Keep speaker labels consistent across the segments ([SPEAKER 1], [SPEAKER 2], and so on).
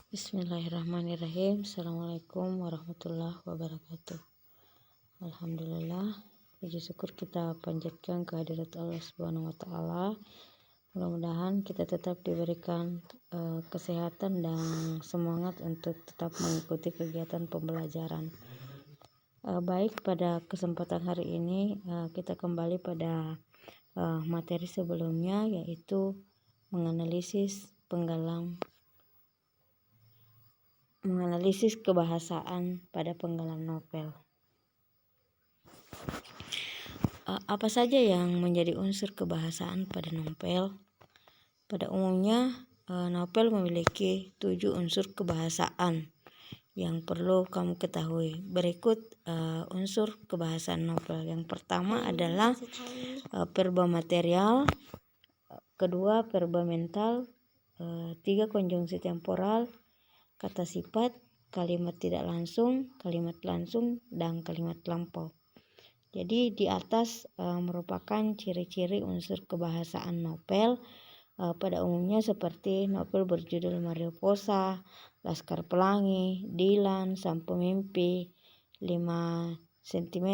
[SPEAKER 1] Bismillahirrahmanirrahim. Assalamualaikum warahmatullahi wabarakatuh. Alhamdulillah, puji syukur kita panjatkan kehadirat Allah Subhanahu wa taala. Mudah-mudahan kita tetap diberikan kesehatan dan semangat untuk tetap mengikuti kegiatan pembelajaran. Baik, pada kesempatan hari ini kita kembali pada materi sebelumnya, yaitu menganalisis kebahasaan pada penggalan novel. Apa saja yang menjadi unsur kebahasaan pada novel? Pada umumnya, novel memiliki 7 unsur kebahasaan yang perlu kamu ketahui. Berikut unsur kebahasaan novel. Yang pertama adalah verba material, kedua verba mental, 3 konjungsi temporal, kata sifat, kalimat tidak langsung, kalimat langsung, dan kalimat lampau. Jadi di atas merupakan ciri-ciri unsur kebahasaan novel pada umumnya, seperti novel berjudul Mario Posa, Laskar Pelangi, Dilan, Sang Pemimpi, 5 cm,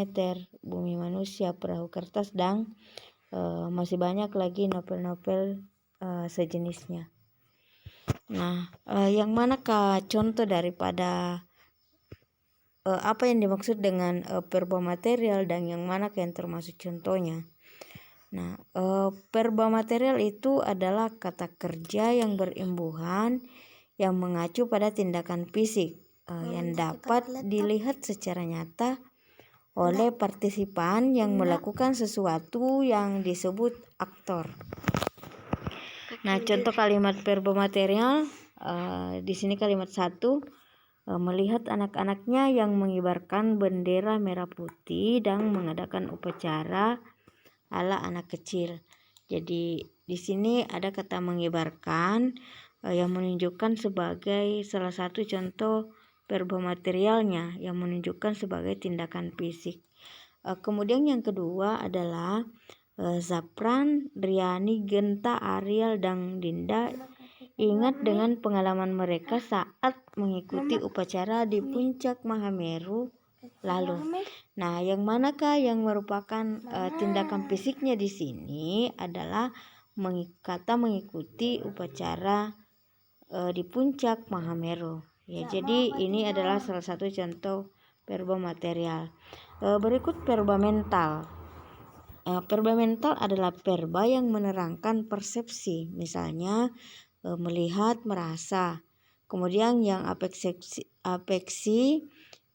[SPEAKER 1] Bumi Manusia, Perahu Kertas, dan masih banyak lagi novel-novel sejenisnya. Nah, yang manakah contoh daripada apa yang dimaksud dengan verba material dan yang manakah yang termasuk contohnya? Nah, verba material itu adalah kata kerja yang berimbuhan yang mengacu pada tindakan fisik yang dapat dilihat secara nyata oleh partisipan yang melakukan sesuatu yang disebut aktor. Nah, contoh kalimat verba material di sini kalimat 1, melihat anak-anaknya yang mengibarkan bendera merah putih dan mengadakan upacara ala anak kecil. Jadi di sini ada kata mengibarkan yang menunjukkan sebagai salah satu contoh verba materialnya yang menunjukkan sebagai tindakan fisik. Kemudian yang kedua adalah Zapran, Riani, Genta, Ariel, dan Dinda ingat dengan pengalaman mereka saat mengikuti upacara di puncak Mahameru lalu. Nah, yang manakah yang merupakan tindakan fisiknya di sini adalah kata mengikuti upacara di puncak Mahameru. Ya, jadi ini adalah salah satu contoh verba material. Berikut verba mental. Verba mental adalah verba yang menerangkan persepsi, misalnya melihat, merasa. Kemudian yang afeksi,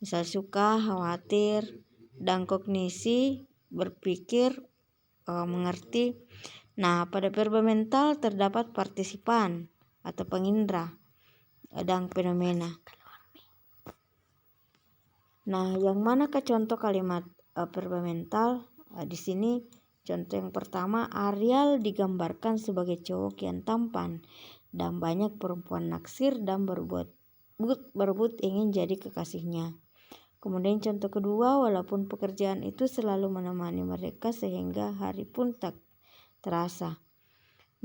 [SPEAKER 1] misal suka, khawatir, dan kognisi, berpikir, mengerti. Nah, pada verba mental terdapat partisipan atau pengindra dan fenomena. Nah, yang manakah contoh kalimat verba mental? Di sini contoh yang pertama, Ariel digambarkan sebagai cowok yang tampan dan banyak perempuan naksir dan berebut ingin jadi kekasihnya. Kemudian contoh kedua, walaupun pekerjaan itu selalu menemani mereka sehingga hari pun tak terasa,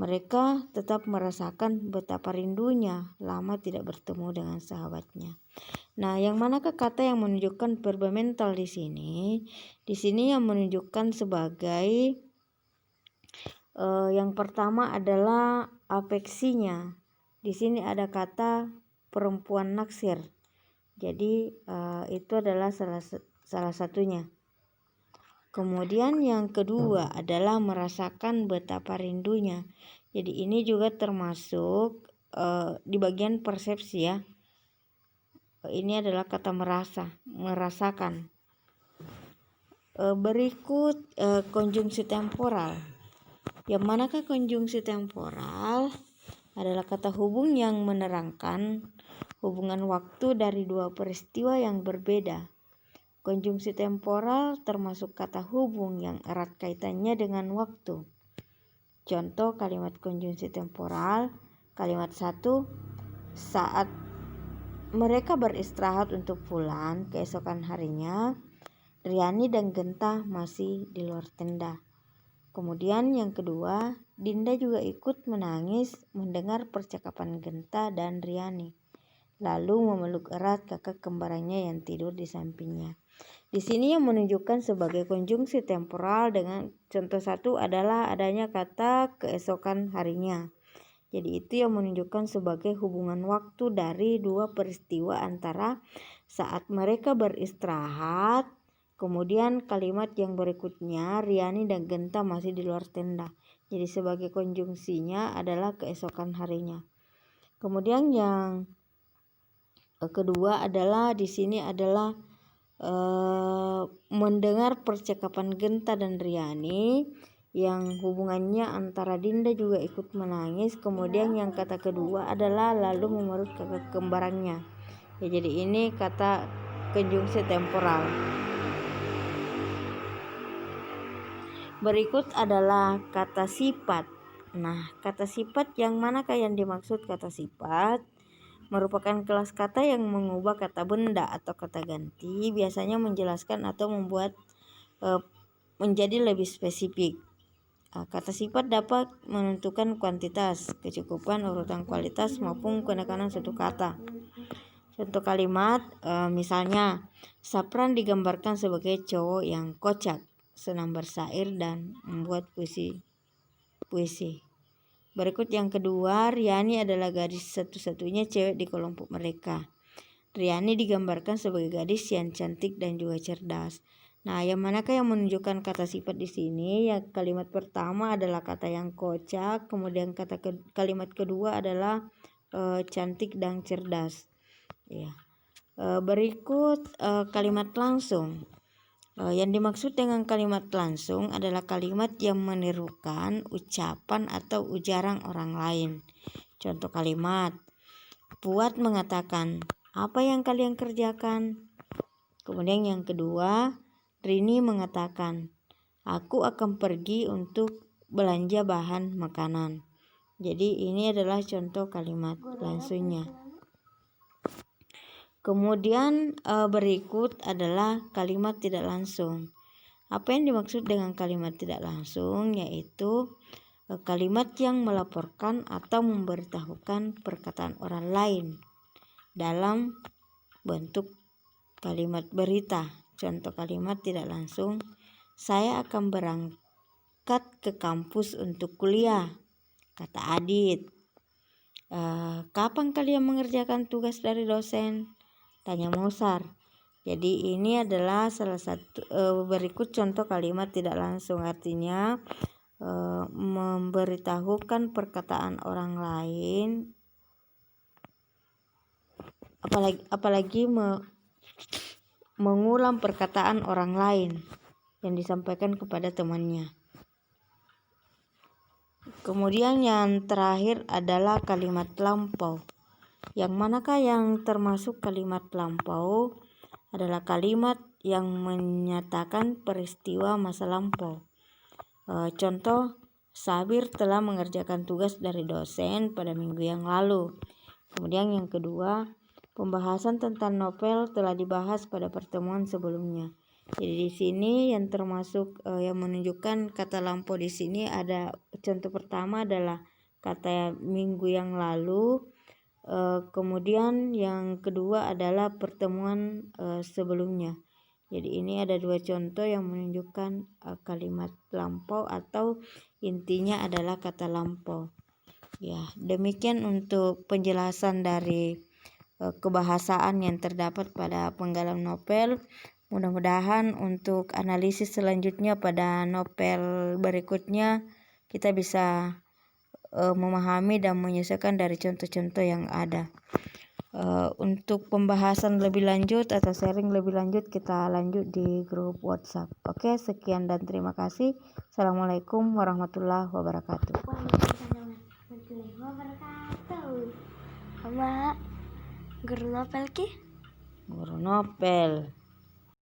[SPEAKER 1] mereka tetap merasakan betapa rindunya lama tidak bertemu dengan sahabatnya. Nah, yang manakah kata yang menunjukkan verba mental di sini? Di sini yang menunjukkan sebagai yang pertama adalah afeksinya. Di sini ada kata perempuan naksir. Jadi itu adalah salah satunya. Kemudian yang kedua adalah merasakan betapa rindunya. Jadi ini juga termasuk di bagian persepsi ya. Ini adalah kata merasakan. Berikut konjungsi temporal. Yang manakah konjungsi temporal? Adalah kata hubung yang menerangkan hubungan waktu dari 2 peristiwa yang berbeda. Konjungsi temporal termasuk kata hubung yang erat kaitannya dengan waktu. Contoh kalimat konjungsi temporal, kalimat 1, saat mereka beristirahat untuk pulang keesokan harinya, Riani dan Genta masih di luar tenda. Kemudian yang kedua, Dinda juga ikut menangis mendengar percakapan Genta dan Riani. lalu memeluk erat kakak kembarannya yang tidur di sampingnya. Di sini yang menunjukkan sebagai konjungsi temporal dengan contoh satu adalah adanya kata keesokan harinya. Jadi itu yang menunjukkan sebagai hubungan waktu dari dua peristiwa antara saat mereka beristirahat, kemudian kalimat yang berikutnya Riani dan Genta masih di luar tenda. Jadi sebagai konjungsinya adalah keesokan harinya. Kemudian yang kedua adalah di sini adalah mendengar percakapan Genta dan Riani yang hubungannya antara Dinda juga ikut menangis. Kemudian yang kata kedua adalah lalu memeluk kakak kembarannya. Ya, jadi ini kata konjungsi temporal. Berikut adalah kata sifat. Nah, kata sifat yang manakah yang dimaksud kata sifat? Merupakan kelas kata yang mengubah kata benda atau kata ganti, biasanya menjelaskan atau membuat menjadi lebih spesifik. Kata sifat dapat menentukan kuantitas, kecukupan, urutan kualitas maupun penekanan suatu kata. Contoh kalimat misalnya Sapran digambarkan sebagai cowok yang kocak, senang bersair dan membuat puisi. Berikut yang kedua, Riani adalah gadis satu-satunya cewek di kelompok mereka. Riani digambarkan sebagai gadis yang cantik dan juga cerdas. Nah, yang manakah yang menunjukkan kata sifat di sini? Ya, kalimat pertama adalah kata yang kocak, kemudian kalimat kedua adalah cantik dan cerdas. Ya. Berikut kalimat langsung. Yang dimaksud dengan kalimat langsung adalah kalimat yang menirukan ucapan atau ujaran orang lain. Contoh kalimat, Puat mengatakan, apa yang kalian kerjakan? Kemudian yang kedua, Rini mengatakan, aku akan pergi untuk belanja bahan makanan. Jadi ini adalah contoh kalimat langsungnya. Kemudian berikut adalah kalimat tidak langsung. Apa yang dimaksud dengan kalimat tidak langsung? Yaitu kalimat yang melaporkan atau memberitahukan perkataan orang lain dalam bentuk kalimat berita. Contoh kalimat tidak langsung, saya akan berangkat ke kampus untuk kuliah, kata Adit. Kapan kalian mengerjakan tugas dari dosen? Tanya Mosar. Jadi ini adalah salah satu berikut contoh kalimat tidak langsung, artinya memberitahukan perkataan orang lain, apalagi mengulang perkataan orang lain yang disampaikan kepada temannya. Kemudian yang terakhir adalah kalimat lampau. Yang manakah yang termasuk kalimat lampau? Adalah kalimat yang menyatakan peristiwa masa lampau. Contoh, Sabir telah mengerjakan tugas dari dosen pada minggu yang lalu. Kemudian yang kedua, pembahasan tentang novel telah dibahas pada pertemuan sebelumnya. Jadi di sini yang termasuk yang menunjukkan kata lampau di sini ada contoh pertama adalah kata minggu yang lalu. Kemudian yang kedua adalah pertemuan sebelumnya. Jadi ini ada dua contoh yang menunjukkan kalimat lampau atau intinya adalah kata lampau. Ya, demikian untuk penjelasan dari kebahasaan yang terdapat pada penggalan novel. Mudah-mudahan untuk analisis selanjutnya pada novel berikutnya kita bisa memahami dan menyesuaikan dari contoh-contoh yang ada. Untuk pembahasan lebih lanjut atau sharing lebih lanjut kita lanjut di grup WhatsApp. Oke, sekian dan terima kasih. Assalamualaikum warahmatullahi wabarakatuh.
[SPEAKER 2] Sama guru novel ki?
[SPEAKER 1] Guru novel.